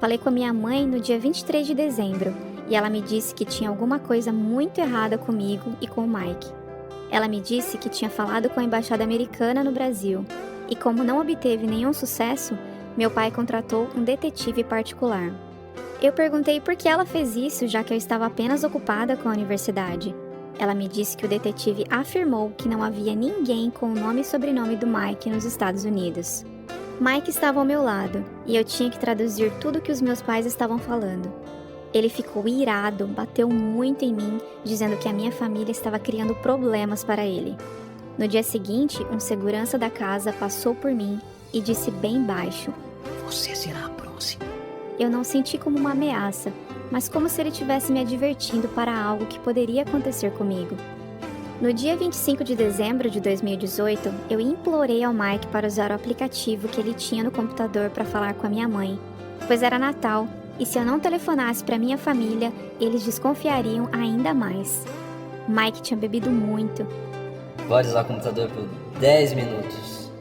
Falei com a minha mãe no dia 23 de dezembro e ela me disse que tinha alguma coisa muito errada comigo e com o Mike. Ela me disse que tinha falado com a embaixada americana no Brasil e, como não obteve nenhum sucesso, meu pai contratou um detetive particular. Eu perguntei por que ela fez isso, já que eu estava apenas ocupada com a universidade. Ela me disse que o detetive afirmou que não havia ninguém com o nome e sobrenome do Mike nos Estados Unidos. Mike estava ao meu lado e eu tinha que traduzir tudo o que os meus pais estavam falando. Ele ficou irado, bateu muito em mim, dizendo que a minha família estava criando problemas para ele. No dia seguinte, um segurança da casa passou por mim e disse bem baixo: "Você será a próxima." Eu não senti como uma ameaça, mas como se ele estivesse me advertindo para algo que poderia acontecer comigo. No dia 25 de dezembro de 2018, eu implorei ao Mike para usar o aplicativo que ele tinha no computador para falar com a minha mãe, pois era Natal e se eu não telefonasse para minha família, eles desconfiariam ainda mais. Mike tinha bebido muito. Pode usar o computador por 10 minutos,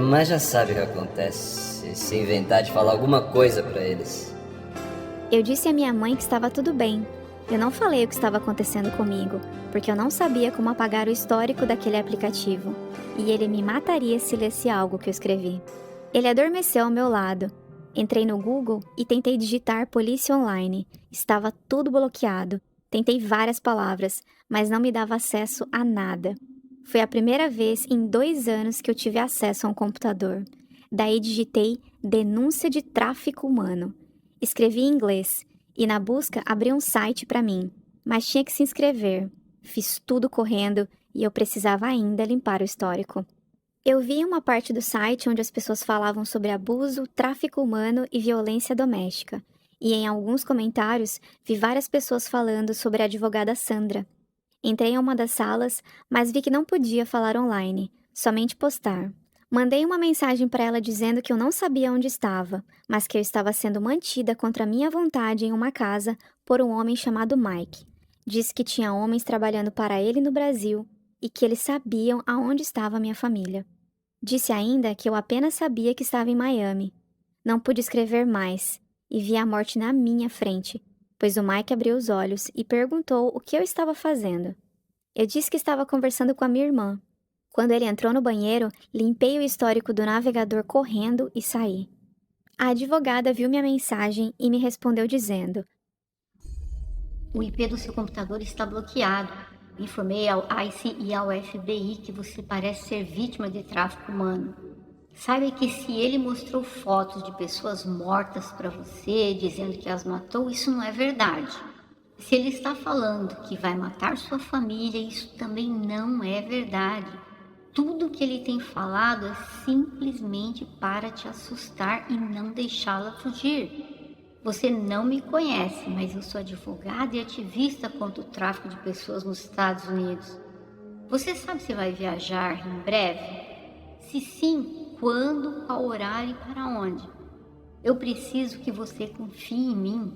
mas já sabe o que acontece se inventar de falar alguma coisa para eles. Eu disse à minha mãe que estava tudo bem. Eu não falei o que estava acontecendo comigo, porque eu não sabia como apagar o histórico daquele aplicativo, e ele me mataria se lesse algo que eu escrevi. Ele adormeceu ao meu lado. Entrei no Google e tentei digitar polícia online. Estava tudo bloqueado. Tentei várias palavras, mas não me dava acesso a nada. Foi a primeira vez em 2 anos que eu tive acesso a um computador. Daí digitei denúncia de tráfico humano. Escrevi em inglês. E na busca abri um site para mim, mas tinha que se inscrever. Fiz tudo correndo e eu precisava ainda limpar o histórico. Eu vi uma parte do site onde as pessoas falavam sobre abuso, tráfico humano e violência doméstica. E em alguns comentários vi várias pessoas falando sobre a advogada Sandra. Entrei em uma das salas, mas vi que não podia falar online, somente postar. Mandei uma mensagem para ela dizendo que eu não sabia onde estava, mas que eu estava sendo mantida contra minha vontade em uma casa por um homem chamado Mike. Disse que tinha homens trabalhando para ele no Brasil e que eles sabiam aonde estava minha família. Disse ainda que eu apenas sabia que estava em Miami. Não pude escrever mais e vi a morte na minha frente, pois o Mike abriu os olhos e perguntou o que eu estava fazendo. Eu disse que estava conversando com a minha irmã. Quando ele entrou no banheiro, limpei o histórico do navegador correndo e saí. A advogada viu minha mensagem e me respondeu dizendo: "O IP do seu computador está bloqueado. Informei ao ICE e ao FBI que você parece ser vítima de tráfico humano. Saiba que se ele mostrou fotos de pessoas mortas para você, dizendo que as matou, isso não é verdade. Se ele está falando que vai matar sua família, isso também não é verdade. Tudo que ele tem falado é simplesmente para te assustar e não deixá-la fugir. Você não me conhece, mas eu sou advogada e ativista contra o tráfico de pessoas nos Estados Unidos. Você sabe se vai viajar em breve? Se sim, quando, qual horário e para onde? Eu preciso que você confie em mim.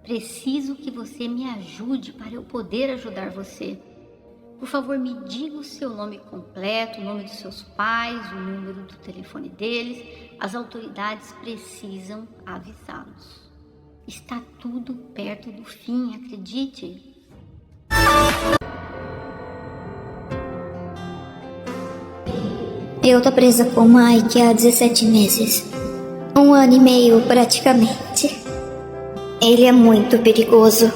Preciso que você me ajude para eu poder ajudar você. Por favor, me diga o seu nome completo, o nome dos seus pais, o número do telefone deles. As autoridades precisam avisá-los. Está tudo perto do fim, acredite." Eu tô presa com o Mike há 17 meses. 1 ano e meio, praticamente. Ele é muito perigoso.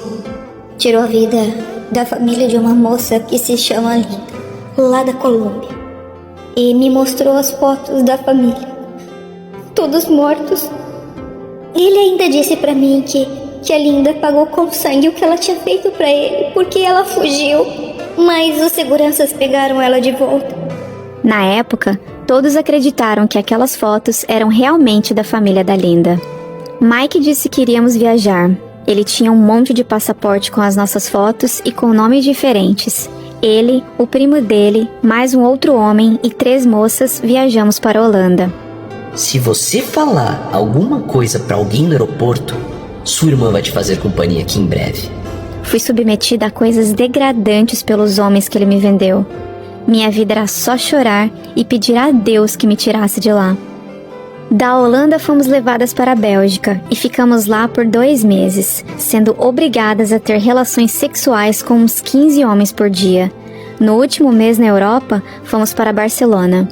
Tirou a vida da família de uma moça que se chama Linda, lá da Colômbia. E me mostrou as fotos da família. Todos mortos. Ele ainda disse pra mim que a Linda pagou com sangue o que ela tinha feito pra ele, porque ela fugiu. Mas os seguranças pegaram ela de volta. Na época, todos acreditaram que aquelas fotos eram realmente da família da Linda. Mike disse que iríamos viajar. Ele tinha um monte de passaporte com as nossas fotos e com nomes diferentes. Ele, o primo dele, mais um outro homem e 3 moças viajamos para a Holanda. Se você falar alguma coisa pra alguém no aeroporto, sua irmã vai te fazer companhia aqui em breve. Fui submetida a coisas degradantes pelos homens que ele me vendeu. Minha vida era só chorar e pedir a Deus que me tirasse de lá. Da Holanda fomos levadas para a Bélgica e ficamos lá por 2 meses, sendo obrigadas a ter relações sexuais com uns 15 homens por dia. No último mês na Europa, fomos para Barcelona.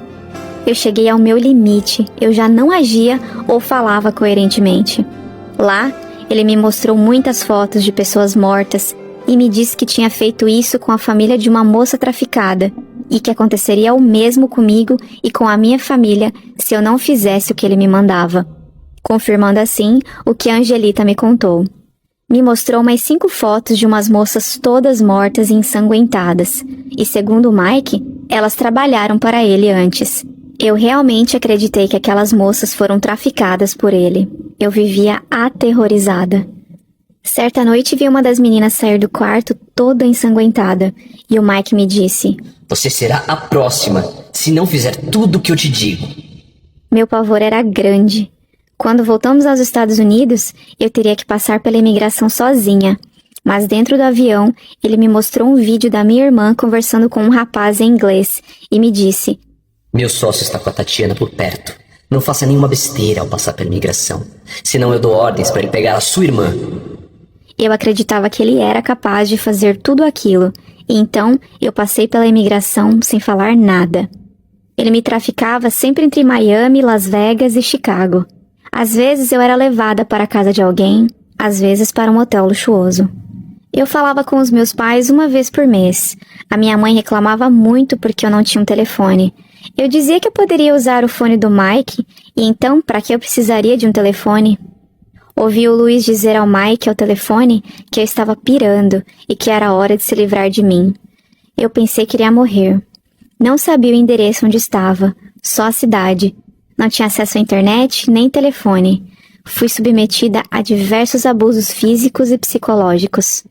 Eu cheguei ao meu limite, eu já não agia ou falava coerentemente. Lá, ele me mostrou muitas fotos de pessoas mortas e me disse que tinha feito isso com a família de uma moça traficada e que aconteceria o mesmo comigo e com a minha família se eu não fizesse o que ele me mandava, confirmando assim o que a Angelita me contou. Me mostrou mais 5 fotos de umas moças todas mortas e ensanguentadas, e segundo o Mike, elas trabalharam para ele antes. Eu realmente acreditei que aquelas moças foram traficadas por ele. Eu vivia aterrorizada. Certa noite vi uma das meninas sair do quarto toda ensanguentada, e o Mike me disse: Você será a próxima, se não fizer tudo o que eu te digo. Meu pavor era grande. Quando voltamos aos Estados Unidos, eu teria que passar pela imigração sozinha. Mas dentro do avião, ele me mostrou um vídeo da minha irmã conversando com um rapaz em inglês e me disse: Meu sócio está com a Tatiana por perto. Não faça nenhuma besteira ao passar pela imigração. Senão eu dou ordens para ele pegar a sua irmã. Eu acreditava que ele era capaz de fazer tudo aquilo, e então eu passei pela imigração sem falar nada. Ele me traficava sempre entre Miami, Las Vegas e Chicago. Às vezes eu era levada para a casa de alguém, às vezes para um hotel luxuoso. Eu falava com os meus pais uma vez por mês. A minha mãe reclamava muito porque eu não tinha um telefone. Eu dizia que eu poderia usar o fone do Mike, e então para que eu precisaria de um telefone? Ouvi o Luiz dizer ao Mike ao telefone que eu estava pirando e que era hora de se livrar de mim. Eu pensei que iria morrer. Não sabia o endereço onde estava, só a cidade. Não tinha acesso à internet nem telefone. Fui submetida a diversos abusos físicos e psicológicos.